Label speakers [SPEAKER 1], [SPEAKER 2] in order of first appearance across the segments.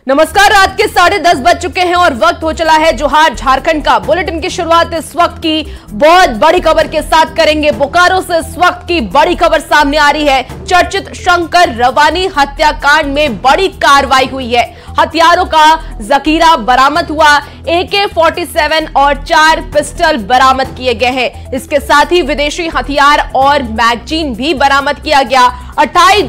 [SPEAKER 1] नमस्कार, रात के 10:30 बज चुके हैं और वक्त हो चला है जोहार झारखंड का। बुलेटिन की शुरुआत इस वक्त की बहुत बड़ी खबर के साथ करेंगे। बोकारो से इस वक्त की बड़ी खबर सामने आ रही है। चर्चित शंकर रवानी हत्याकांड में बड़ी कार्रवाई हुई है। हथियारों का जखीरा बरामद हुआ। AK-47 और 4 पिस्टल बरामद किए गए हैं। इसके साथ ही विदेशी हथियार और मैगजीन भी बरामद किया गया। 18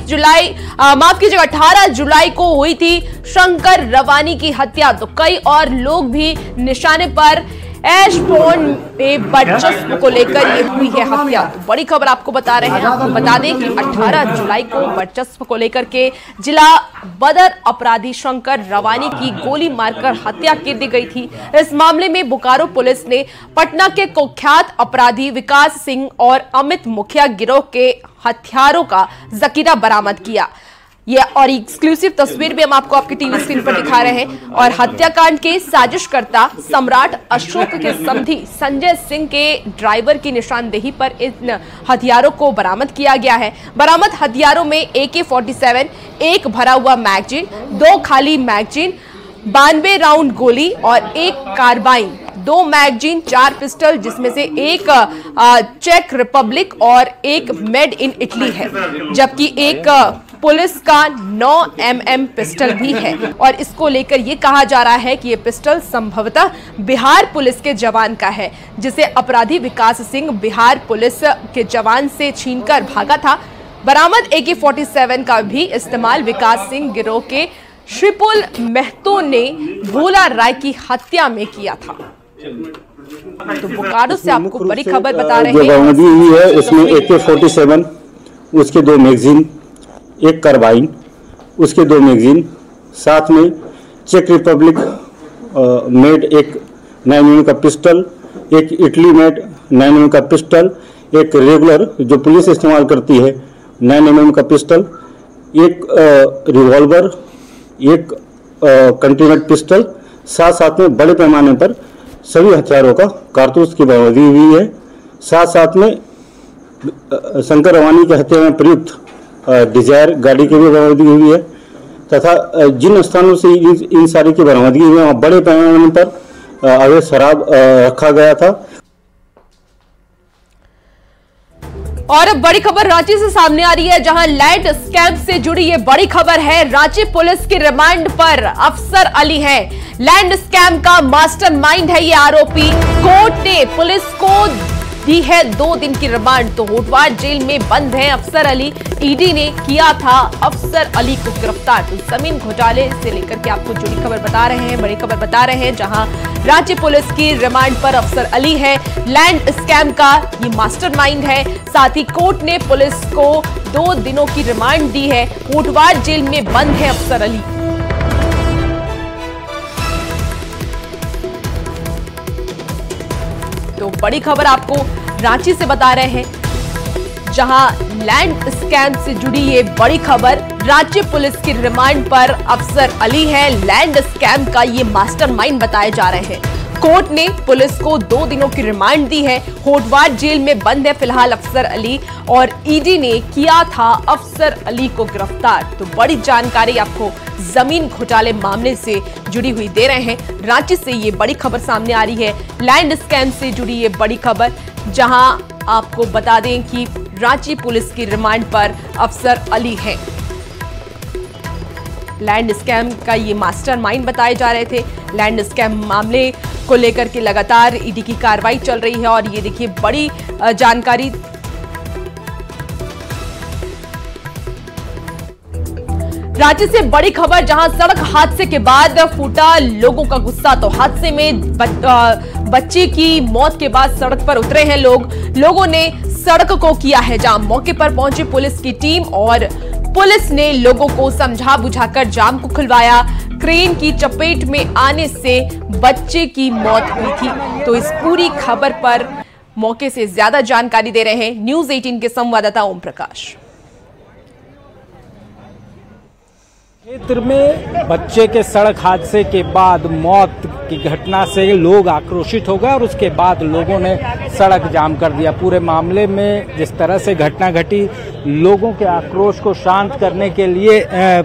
[SPEAKER 1] जुलाई को हुई थी शंकर रवानी की हत्या, तो कई और लोग भी निशाने पर एशपोर्न में वर्चस्व को लेकर ये हुई है हत्या। तो बड़ी खबर आपको बता रहे हैं। आपको बता दें कि 18 जुलाई को वर्चस्व को लेकर के जिला बदर अपराधी शंकर रवानी की गोली मारकर हत्या कर दी गई थी। इस मामले में बोकारो पुलिस ने पटना के कुख्यात अपराधी विकास सिंह और अमित मुखिया गिरोह के हथियारों का जखीरा बरामद किया। ये और एक्सक्लूसिव तस्वीर भी हम आपको आपकी टीवी स्क्रीन पर दिखा रहे हैं। और हत्याकांड के साजिशकर्ता सम्राट अशोक के समधी संजय सिंह के ड्राइवर की निशानदेही पर इन हथियारों को बरामद किया गया है। बरामद हथियारों में AK-47, एक भरा हुआ मैगजीन, 2 खाली मैगजीन, 92 राउंड गोली और 1 कार्बाइन, 2 मैगजीन, 4 पिस्टल, जिसमें से एक चेक रिपब्लिक और एक मेड इन इटली है, जबकि एक पुलिस का 9mm पिस्टल भी है। और इसको लेकर यह कहा जा रहा है कि यह पिस्टल संभवतः बिहार पुलिस के जवान का है, जिसे अपराधी विकास सिंह बिहार पुलिस के जवान से छीनकर भागा था। बरामद AK-47 का भी इस्तेमाल विकास सिंह गिरोह के श्रीपुल महतो ने भोला राय की हत्या में किया था। तो बोकारो से आपको बड़ी खबर बता रहे हैं।
[SPEAKER 2] बरामदी हुई है इसमें AK-47, उसके 2 मैगजीन, 1 कार्बाइन, उसके 2 मैगजीन, साथ में चेक रिपब्लिक मेड एक 9mm का पिस्टल, एक इटली मेड 9mm का पिस्टल, एक रेगुलर जो पुलिस इस्तेमाल करती है 9mm का पिस्टल, एक रिवॉल्वर, एक कंटीन्यूड पिस्टल, साथ में बड़े पैमाने पर सभी हथियारों का कारतूस की बरामदी हुई है। साथ में शंकर रवानी की हत्या में प्रयुक्त डिजायर गाड़ी की भी बरामदी हुई है। तथा जिन स्थानों से इन सारी की बरामदगी हुई है वहाँ बड़े पैमाने पर अवैध शराब रखा गया था।
[SPEAKER 1] और अब बड़ी खबर रांची से सामने आ रही है, जहां लैंड स्कैम से जुड़ी ये बड़ी खबर है। रांची पुलिस की रिमांड पर अफसर अली है। लैंड स्कैम का मास्टरमाइंड है ये आरोपी। कोर्ट ने पुलिस को दी है 2 दिन की रिमांड। तो होटवार जेल में बंद है अफसर अली। ईडी ने किया था अफसर अली को गिरफ्तार। तो जमीन घोटाले से लेकर के आपको जुड़ी खबर बता रहे हैं, बड़ी खबर बता रहे हैं, जहां रांची पुलिस की रिमांड पर अफसर अली है। लैंड स्कैम का ये मास्टरमाइंड है। साथ ही कोर्ट ने पुलिस को 2 दिनों की रिमांड दी है। होटवार जेल में बंद है अफसर अली। तो बड़ी खबर आपको रांची से बता रहे हैं, जहां लैंड स्कैम से जुड़ी ये बड़ी खबर। रांची पुलिस की रिमांड पर अफसर अली है। लैंड स्कैम का ये मास्टरमाइंड बताए जा रहे हैं। कोर्ट ने पुलिस को 2 दिनों की रिमांड दी है। होटवार जेल में बंद है फिलहाल अफसर अली और ईडी ने किया था अफसर अली को गिरफ्तार। तो बड़ी जानकारी आपको जमीन घोटाले मामले से जुड़ी हुई दे रहे हैं। रांची से ये बड़ी खबर सामने आ रही है, लैंड स्कैम से जुड़ी ये बड़ी खबर, जहां आपको बता दें कि रांची पुलिस की रिमांड पर अफसर अली है। लैंड स्कैम का ये मास्टरमाइंड बताए जा रहे थे। लैंड स्कैम मामले को लेकर के लगातार ईडी की कार्रवाई चल रही है और ये देखिए बड़ी जानकारी। रांची से बड़ी खबर, जहां सड़क हादसे के बाद फूटा लोगों का गुस्सा। तो हादसे में बच्चे की मौत के बाद सड़क पर उतरे हैं लोगों ने सड़क को किया है जाम। मौके पर पहुंची पुलिस की टीम और पुलिस ने लोगों को समझा बुझाकर जाम को खुलवाया। क्रेन की चपेट में आने से बच्चे की मौत हुई थी। तो इस पूरी खबर पर मौके से ज्यादा जानकारी दे रहे हैं न्यूज़ 18 के संवाददाता ओम प्रकाश।
[SPEAKER 3] रांची से बड़ी खबर, जहां सड़क हादसे के बाद फूटा लोगों का गुस्सा। तो हादसे में बच्चे की मौत के बाद सड़क पर उतरे हैं लोगों ने सड़क को किया है जाम। मौके पर पहुंची पुलिस की टीम और पुलिस ने लोगों को समझा बुझाकर जाम को खुलवाया। क्रेन की चपेट में आने से बच्चे की मौत हुई थी। तो इस पूरी खबर पर मौके से ज्यादा जानकारी दे रहे हैं न्यूज़ 18 के संवाददाता ओम प्रकाश। क्षेत्र में बच्चे के सड़क हादसे के बाद मौत की घटना से लोग आक्रोशित हो गए और उसके बाद लोगों ने सड़क जाम कर दिया। पूरे मामले में जिस तरह से घटना घटी, लोगों के आक्रोश को शांत करने के लिए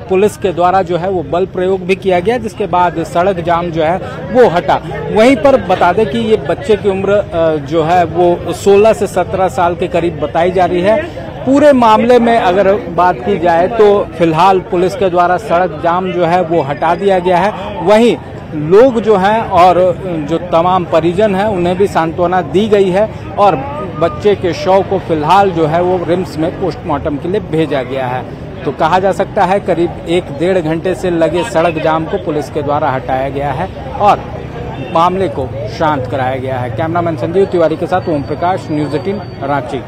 [SPEAKER 3] पुलिस के द्वारा जो है वो बल प्रयोग भी किया गया, जिसके बाद सड़क जाम जो है वो हटा। वहीं पर बता दें कि ये बच्चे की उम्र जो है वो 16 से 17 साल के करीब बताई जा रही है। पूरे मामले में अगर बात की जाए तो फिलहाल पुलिस के द्वारा सड़क जाम जो है वो हटा दिया गया है। वहीं लोग जो हैं और जो तमाम परिजन हैं उन्हें भी सांत्वना दी गई है और बच्चे के शव को फिलहाल जो है वो रिम्स में पोस्टमार्टम के लिए भेजा गया है। तो कहा जा सकता है करीब 1-1.5 घंटे से लगे सड़क जाम को पुलिस के द्वारा हटाया गया है और मामले को शांत कराया गया है। कैमरामैन संजीव तिवारी के साथ ओम प्रकाश, न्यूज़ 18 रांची।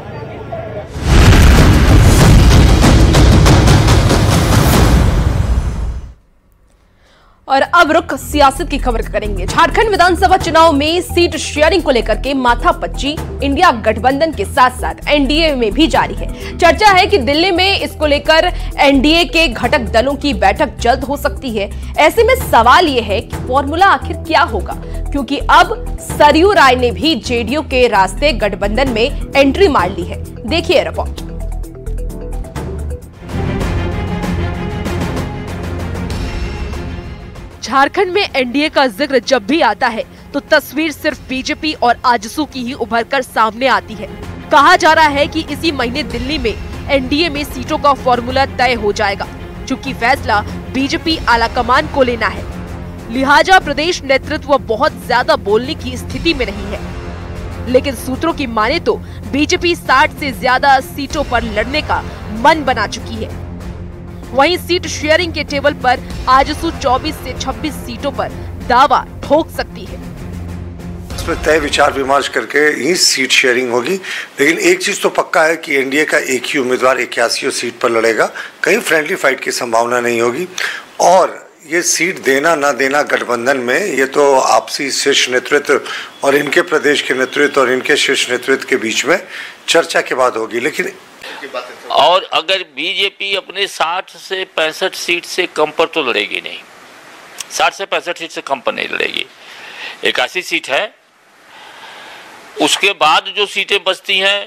[SPEAKER 1] और अब रुख सियासत की खबर करेंगे। झारखंड विधानसभा चुनाव में सीट शेयरिंग को लेकर के माथापच्ची इंडिया गठबंधन के साथ साथ एनडीए में भी जारी है। चर्चा है कि दिल्ली में इसको लेकर एनडीए के घटक दलों की बैठक जल्द हो सकती है। ऐसे में सवाल यह है कि फॉर्मूला आखिर क्या होगा, क्योंकि अब सरयू राय ने भी जेडीयू के रास्ते गठबंधन में एंट्री मार ली है। देखिए रिपोर्ट। झारखंड में एनडीए का जिक्र जब भी आता है तो तस्वीर सिर्फ बीजेपी और आजसू की ही उभरकर सामने आती है। कहा जा रहा है कि इसी महीने दिल्ली में एनडीए में सीटों का फॉर्मूला तय हो जाएगा, क्योंकि फैसला बीजेपी आलाकमान को लेना है। लिहाजा प्रदेश नेतृत्व बहुत ज्यादा बोलने की स्थिति में नहीं है। लेकिन सूत्रों की माने तो बीजेपी 60 से ज्यादा सीटों पर लड़ने का मन बना चुकी है। वहीं सीट शेयरिंग के टेबल पर आजसू 24 से 26 सीटों पर दावा ठोक सकती है।
[SPEAKER 4] इसमें तय विचार विमर्श करके ही सीट शेयरिंग होगी, लेकिन एक चीज तो पक्का है कि एनडीए का एक ही उम्मीदवार 81 सीट पर लड़ेगा। कहीं फ्रेंडली फाइट की संभावना नहीं होगी और ये सीट देना ना देना गठबंधन में ये तो आपसी शीर्ष नेतृत्व और इनके प्रदेश के नेतृत्व और इनके शीर्ष नेतृत्व के बीच में चर्चा के बाद होगी। लेकिन
[SPEAKER 5] और अगर बीजेपी अपने 60 से 65 सीट से कम पर तो लड़ेगी नहीं, 60 से 65 सीट से कम पर नहीं लड़ेगी। 81 सीट है, उसके बाद जो सीटें बचती हैं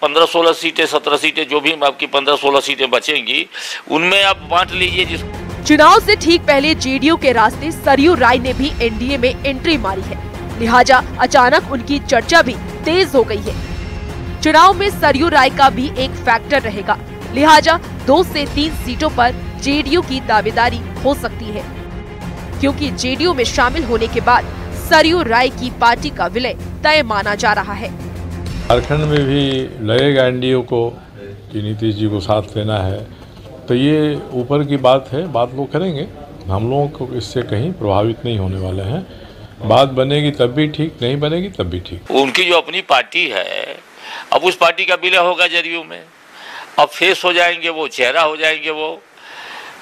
[SPEAKER 5] 15-16 सीटें 17 सीटें जो भी आपकी 15-16 सीटें बचेंगी उनमें आप बांट लीजिए। जिस
[SPEAKER 1] चुनाव से ठीक पहले जेडीयू के रास्ते सरयू राय ने भी एनडीए में एंट्री मारी है, लिहाजा अचानक उनकी चर्चा भी तेज हो गई है। चुनाव में सरयू राय का भी एक फैक्टर रहेगा, लिहाजा 2 से 3 सीटों पर जेडीयू की दावेदारी हो सकती है, क्योंकि जेडीयू में शामिल होने के बाद सरयू राय की पार्टी का विलय तय माना जा रहा है।
[SPEAKER 6] झारखंड में भी लगेगा एनडीए को कि नीतीश जी को साथ लेना है, तो ये ऊपर की बात है, बात वो करेंगे। हम लोगों को इससे कहीं प्रभावित नहीं होने वाले हैं। बात बनेगी तब भी ठीक, नहीं बनेगी तब भी ठीक।
[SPEAKER 5] उनकी जो अपनी पार्टी है, अब उस पार्टी का विलय होगा जेडीयू में, अब फेस हो जाएंगे वो, चेहरा हो जाएंगे वो,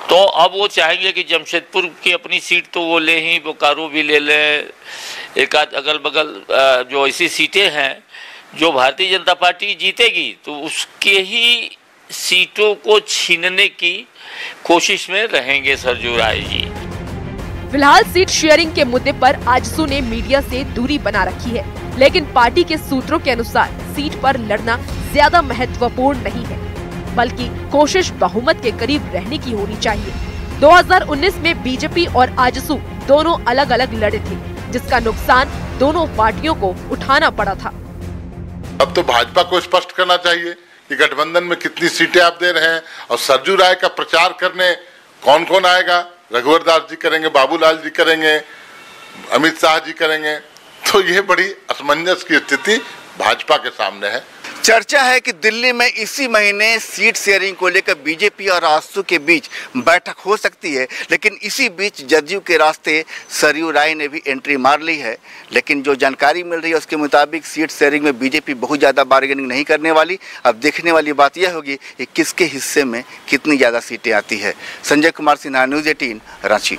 [SPEAKER 5] तो अब वो चाहेंगे कि जमशेदपुर की अपनी सीट तो वो ले ही, बोकारो भी ले लें, एक आध अगल बगल जो ऐसी सीटें हैं जो भारतीय जनता पार्टी जीतेगी तो उसके ही सीटों को छीनने की कोशिश में रहेंगे सरयू राय जी।
[SPEAKER 1] फिलहाल सीट शेयरिंग के मुद्दे पर आजसू ने मीडिया से दूरी बना रखी है, लेकिन पार्टी के सूत्रों के अनुसार सीट पर लड़ना ज्यादा महत्वपूर्ण नहीं है, बल्कि कोशिश बहुमत के करीब रहने की होनी चाहिए। 2019 में बीजेपी और आजसू दोनों अलग अलग लड़े थे, जिसका नुकसान दोनों पार्टियों को उठाना पड़ा था।
[SPEAKER 7] अब तो भाजपा को स्पष्ट करना चाहिए कि गठबंधन में कितनी सीटें आप दे रहे हैं और सरयू राय का प्रचार करने कौन कौन आएगा। रघुवर दास जी करेंगे, बाबूलाल जी करेंगे, अमित शाह जी करेंगे, तो ये बड़ी असमंजस की स्थिति भाजपा के सामने है।
[SPEAKER 8] चर्चा है कि दिल्ली में इसी महीने सीट शेयरिंग को लेकर बीजेपी और आजसू के बीच बैठक हो सकती है, लेकिन इसी बीच जदयू के रास्ते सरयू राय ने भी एंट्री मार ली है। लेकिन जो जानकारी मिल रही है उसके मुताबिक सीट शेयरिंग में बीजेपी बहुत ज़्यादा बार्गेनिंग नहीं करने वाली। अब देखने वाली बात यह होगी कि किसके हिस्से में कितनी ज़्यादा सीटें आती है। संजय कुमार सिन्हा, न्यूज़ 18 रांची।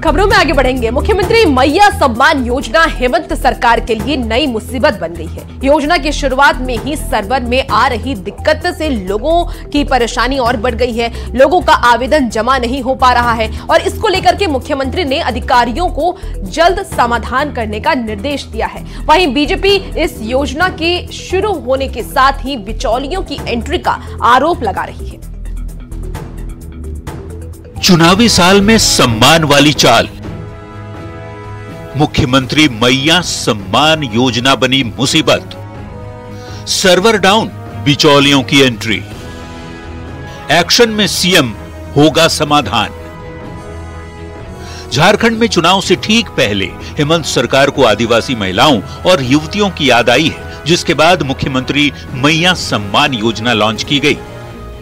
[SPEAKER 1] खबरों में आगे बढ़ेंगे। मुख्यमंत्री मैया सम्मान योजना हेमंत सरकार के लिए नई मुसीबत बन गई है। योजना की शुरुआत में ही सर्वर में आ रही दिक्कत से लोगों की परेशानी और बढ़ गई है। लोगों का आवेदन जमा नहीं हो पा रहा है और इसको लेकर के मुख्यमंत्री ने अधिकारियों को जल्द समाधान करने का निर्देश दिया है। वहीं बीजेपी इस योजना के शुरू होने के साथ ही बिचौलियों की एंट्री का आरोप लगा रही है।
[SPEAKER 9] चुनावी साल में सम्मान वाली चाल, मुख्यमंत्री मैया सम्मान योजना बनी मुसीबत। सर्वर डाउन, बिचौलियों की एंट्री। एक्शन में सीएम, होगा समाधान। झारखंड में चुनाव से ठीक पहले हेमंत सरकार को आदिवासी महिलाओं और युवतियों की याद आई है, जिसके बाद मुख्यमंत्री मैया सम्मान योजना लॉन्च की गई।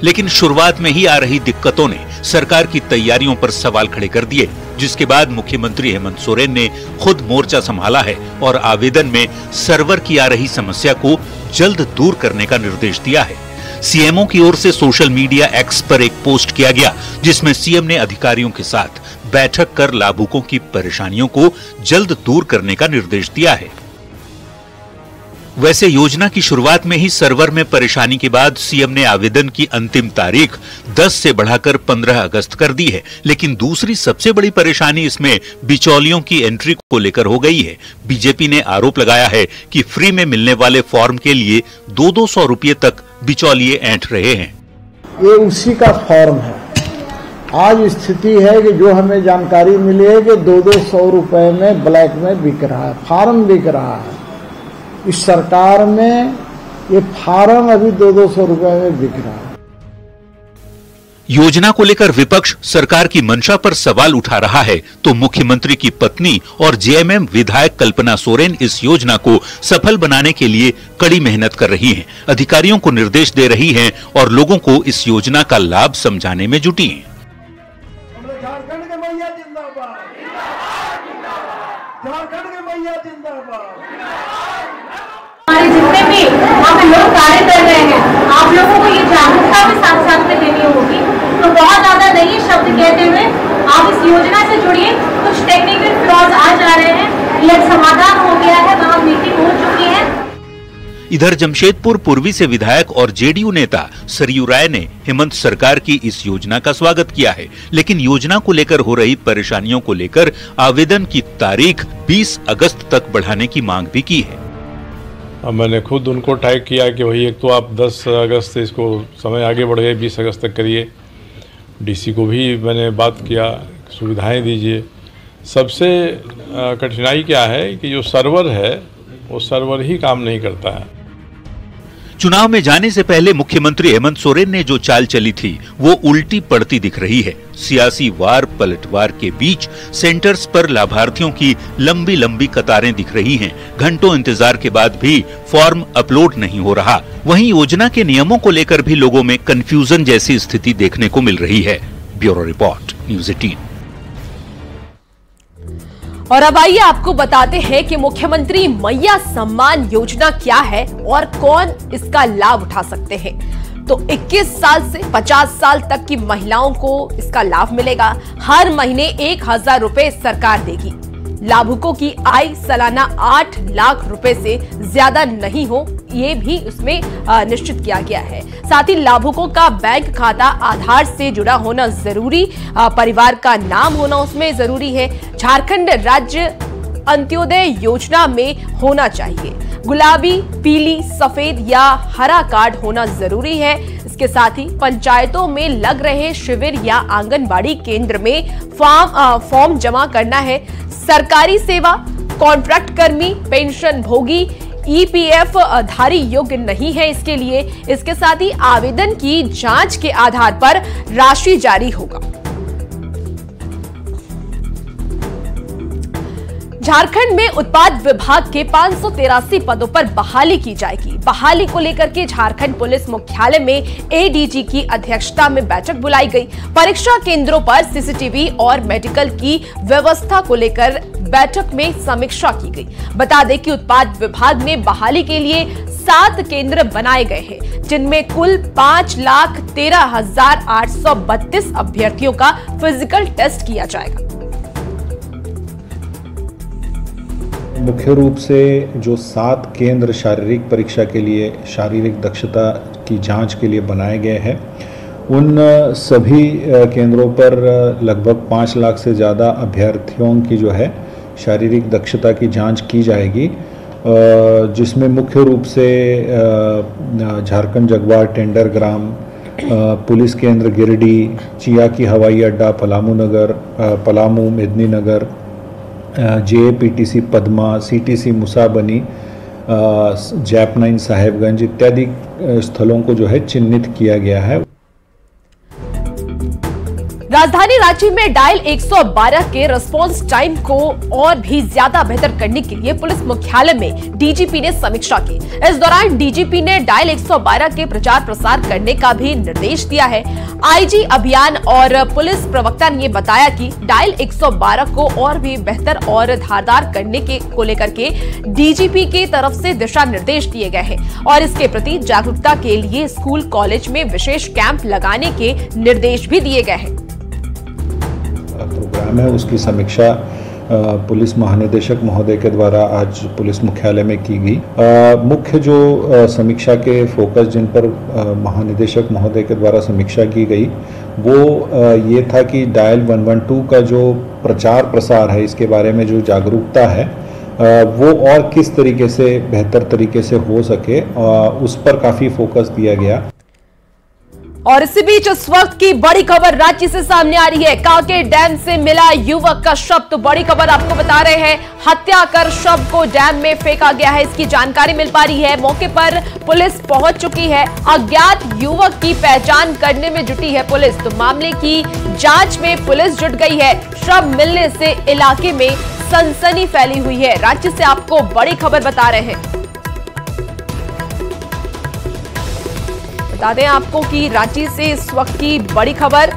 [SPEAKER 9] लेकिन शुरुआत में ही आ रही दिक्कतों ने सरकार की तैयारियों पर सवाल खड़े कर दिए, जिसके बाद मुख्यमंत्री हेमंत सोरेन ने खुद मोर्चा संभाला है और आवेदन में सर्वर की आ रही समस्या को जल्द दूर करने का निर्देश दिया है। सीएमओ की ओर से सोशल मीडिया एक्स पर एक पोस्ट किया गया, जिसमें सीएम ने अधिकारियों के साथ बैठक कर लाभुकों की परेशानियों को जल्द दूर करने का निर्देश दिया है। वैसे योजना की शुरुआत में ही सर्वर में परेशानी के बाद सीएम ने आवेदन की अंतिम तारीख 10 से बढ़ाकर 15 अगस्त कर दी है। लेकिन दूसरी सबसे बड़ी परेशानी इसमें बिचौलियों की एंट्री को लेकर हो गई है। बीजेपी ने आरोप लगाया है कि फ्री में मिलने वाले फॉर्म के लिए 200-200 रुपये तक बिचौलिए ऐंठ रहे हैं।
[SPEAKER 10] ये उसी का फॉर्म है। आज स्थिति है कि जो हमें जानकारी मिली है कि 200-200 रुपए में ब्लैक में बिक रहा है, फॉर्म बिक रहा है। इस सरकार में ये फार्म अभी 200-200 रुपए में बिक रहा है।
[SPEAKER 9] योजना को लेकर विपक्ष सरकार की मंशा पर सवाल उठा रहा है, तो मुख्यमंत्री की पत्नी और जेएमएम विधायक कल्पना सोरेन इस योजना को सफल बनाने के लिए कड़ी मेहनत कर रही हैं, अधिकारियों को निर्देश दे रही हैं और लोगों को इस योजना का लाभ समझाने में जुटी हैं।
[SPEAKER 10] झारखंड के मैया जिंदाबाद, झारखंड के मैया जिंदाबाद।
[SPEAKER 11] हमारे जितने भी यहाँ पे लोग कार्य कर रहे हैं, आप लोगों को ये जागरूकता भी साथ साथ में देनी होगी। तो बहुत ज्यादा नहीं शब्द कहते हुए आप इस योजना से जुड़िए। कुछ टेक्निकल फ्लॉज आ जा रहे हैं, ये समाधान हो गया है, वहाँ मीटिंग हो चुकी है।
[SPEAKER 9] इधर जमशेदपुर पूर्वी से विधायक और जेडीयू नेता सरयू राय ने हेमंत सरकार की इस योजना का स्वागत किया है, लेकिन योजना को लेकर हो रही परेशानियों को लेकर आवेदन की तारीख 20 अगस्त तक बढ़ाने की मांग भी की है।
[SPEAKER 6] अब मैंने खुद उनको टैग किया कि वही एक तो आप 10 अगस्त से इसको समय आगे बढ़ गए, 20 अगस्त तक करिए। डीसी को भी मैंने बात किया, सुविधाएं दीजिए। सबसे कठिनाई क्या है कि जो सर्वर है वो सर्वर ही काम नहीं करता है।
[SPEAKER 9] चुनाव में जाने से पहले मुख्यमंत्री हेमंत सोरेन ने जो चाल चली थी वो उल्टी पड़ती दिख रही है। सियासी वार पलटवार के बीच सेंटर्स पर लाभार्थियों की लंबी लंबी कतारें दिख रही हैं। घंटों इंतजार के बाद भी फॉर्म अपलोड नहीं हो रहा। वहीं योजना के नियमों को लेकर भी लोगों में कंफ्यूजन जैसी स्थिति देखने को मिल रही है। Bureau report, news 18।
[SPEAKER 1] और अब आइए आपको बताते हैं कि मुख्यमंत्री मैया सम्मान योजना क्या है और कौन इसका लाभ उठा सकते हैं। तो 21 साल से 50 साल तक की महिलाओं को इसका लाभ मिलेगा। हर महीने 1000 रुपए सरकार देगी। लाभुकों की आय सालाना 8 लाख रुपए से ज्यादा नहीं हो, ये भी उसमें निश्चित किया गया है। साथ ही लाभुकों का बैंक खाता आधार से जुड़ा होना जरूरी, परिवार का नाम होना उसमें जरूरी है। झारखंड राज्य अंत्योदय योजना में होना चाहिए। गुलाबी, पीली, सफेद या हरा कार्ड होना जरूरी है। इसके साथ ही पंचायतों में लग रहे शिविर या आंगनबाड़ी केंद्र में फॉर्म जमा करना है। सरकारी सेवा, कॉन्ट्रैक्ट कर्मी, पेंशन भोगी, ईपीएफ धारी योग्य नहीं है इसके लिए। इसके साथ ही आवेदन की जांच के आधार पर राशि जारी होगा। झारखंड में उत्पाद विभाग के 583 पदों पर बहाली की जाएगी। बहाली को लेकर के झारखंड पुलिस मुख्यालय में एडीजी की अध्यक्षता में बैठक बुलाई गई। परीक्षा केंद्रों पर सीसीटीवी और मेडिकल की व्यवस्था को लेकर बैठक में समीक्षा की गई। बता दें कि उत्पाद विभाग में बहाली के लिए 7 केंद्र बनाए गए हैं, जिनमें कुल 5,13,832 अभ्यर्थियों का फिजिकल टेस्ट किया जाएगा।
[SPEAKER 12] मुख्य रूप से जो 7 केंद्र शारीरिक परीक्षा के लिए, शारीरिक दक्षता की जांच के लिए बनाए गए हैं, उन सभी केंद्रों पर लगभग 5 लाख से ज़्यादा अभ्यर्थियों की जो है शारीरिक दक्षता की जांच की जाएगी, जिसमें मुख्य रूप से झारखंड जगवार टेंडर ग्राम, पुलिस केंद्र गिरिडीह, चियाकी हवाई अड्डा पलामू मेदिनीनगर, JAPTC पद्मा, CTC मुसाबनी, जैप9 साहेबगंज इत्यादि स्थलों को जो है चिन्हित किया गया है।
[SPEAKER 1] राजधानी रांची में डायल 112 के रिस्पांस टाइम को और भी ज्यादा बेहतर करने के लिए पुलिस मुख्यालय में डीजीपी ने समीक्षा की। इस दौरान डीजीपी ने डायल 112 के प्रचार प्रसार करने का भी निर्देश दिया है। आईजी अभियान और पुलिस प्रवक्ता ने बताया कि डायल 112 को और भी बेहतर और धारदार करने को लेकर के डीजीपी की तरफ से दिशा निर्देश दिए गए हैं और इसके प्रति जागरूकता के लिए स्कूल कॉलेज में विशेष कैंप लगाने के निर्देश भी दिए गए हैं।
[SPEAKER 12] प्रोग्राम है, उसकी समीक्षा पुलिस महानिदेशक महोदय के द्वारा आज पुलिस मुख्यालय में की गई। मुख्य जो समीक्षा के फोकस जिन पर महानिदेशक महोदय के द्वारा समीक्षा की गई वो ये था कि डायल 112 का जो प्रचार प्रसार है, इसके बारे में जो जागरूकता है वो और किस तरीके से बेहतर तरीके से हो सके, उस पर काफी फोकस दिया गया।
[SPEAKER 1] और इसी बीच इस वक्त की बड़ी खबर रांची से सामने आ रही है। कांके डैम से मिला युवक का शव। तो बड़ी खबर आपको बता रहे हैं, हत्या कर शव को डैम में फेंका गया है, इसकी जानकारी मिल पा रही है। मौके पर पुलिस पहुंच चुकी है। अज्ञात युवक की पहचान करने में जुटी है पुलिस। तो मामले की जांच में पुलिस जुट गई है। शव मिलने से इलाके में सनसनी फैली हुई है। रांची से आपको बड़ी खबर बता रहे हैं। बता दें आपको कि रांची से इस वक्त की बड़ी खबर,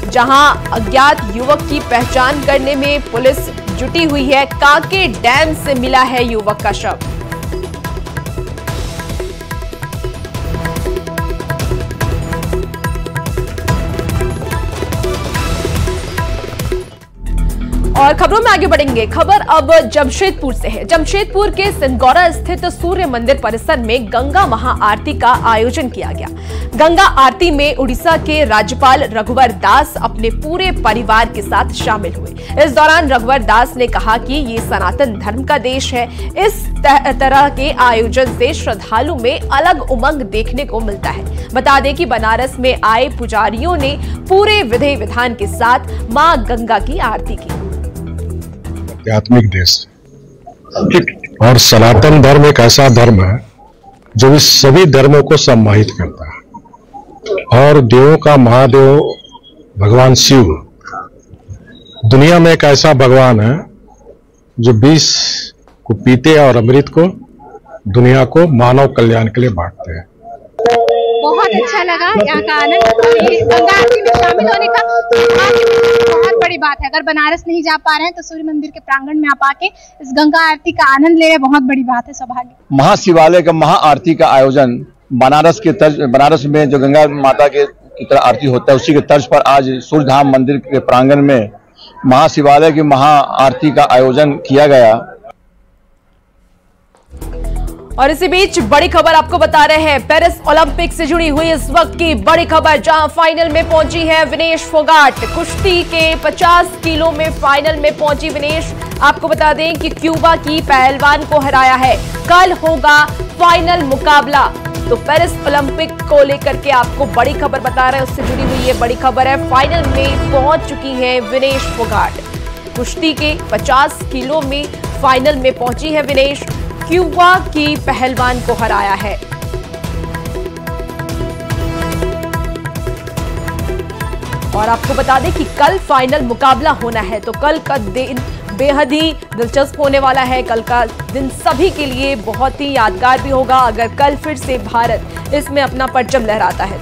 [SPEAKER 1] जहां अज्ञात युवक की पहचान करने में पुलिस जुटी हुई है। कांके डैम से मिला है युवक का शव। और खबरों में आगे बढ़ेंगे। खबर अब जमशेदपुर से है। जमशेदपुर के सिंगौरा स्थित सूर्य मंदिर परिसर में गंगा महाआरती का आयोजन किया गया। गंगा आरती में उड़ीसा के राज्यपाल रघुवर दास अपने पूरे परिवार के साथ शामिल हुए। इस दौरान रघुवर दास ने कहा कि ये सनातन धर्म का देश है। इस तरह के आयोजन से श्रद्धालु में अलग उमंग देखने को मिलता है। बता दें कि बनारस में आए पुजारियों ने पूरे विधि विधान के साथ मां गंगा की आरती की।
[SPEAKER 13] आध्यात्मिक देश और सनातन धर्म एक ऐसा धर्म है जो इस सभी धर्मों को सम्मानित करता है। और देवों का महादेव भगवान शिव दुनिया में एक ऐसा भगवान है जो विष को पीते और अमृत को दुनिया को मानव कल्याण के लिए बांटते हैं।
[SPEAKER 14] बहुत अच्छा लगा यहाँ का आनंद, गंगा आरती में शामिल होने का बहुत बड़ी बात है। अगर बनारस नहीं जा पा रहे हैं तो सूर्य मंदिर के प्रांगण में आप आके इस गंगा आरती का आनंद ले रहे हैं, बहुत बड़ी बात है, सौभाग्य।
[SPEAKER 15] महाशिवालय का महाआरती का आयोजन बनारस में जो गंगा माता की तरह आरती होता है उसी के तर्ज पर आज सूर्यधाम मंदिर के प्रांगण में महाशिवालय की महाआरती का आयोजन किया गया।
[SPEAKER 1] और इसी बीच बड़ी खबर आपको बता रहे हैं, पेरिस ओलंपिक से जुड़ी हुई इस वक्त की बड़ी खबर, जहां फाइनल में पहुंची है विनेश फोगाट। कुश्ती के 50 किलो में फाइनल में पहुंची विनेश। आपको बता दें कि क्यूबा की पहलवान को हराया है। कल होगा फाइनल मुकाबला। तो पेरिस ओलंपिक को लेकर के आपको बड़ी खबर बता रहे हैं, उससे जुड़ी हुई ये बड़ी खबर है। फाइनल में पहुंच चुकी है विनेश फोगाट। कुश्ती के 50 किलो में फाइनल में पहुंची है विनेश। क्यूबा की पहलवान को हराया है। और आपको बता दें कि कल फाइनल मुकाबला होना है। तो कल का दिन बेहद ही दिलचस्प होने वाला है। कल का दिन सभी के लिए बहुत ही यादगार भी होगा अगर कल फिर से भारत इसमें अपना परचम लहराता है।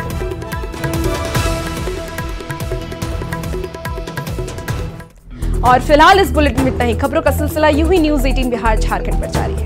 [SPEAKER 1] और फिलहाल इस बुलेटिन में इतना ही। खबरों का सिलसिला यूं ही न्यूज़ 18 बिहार झारखंड पर जारी।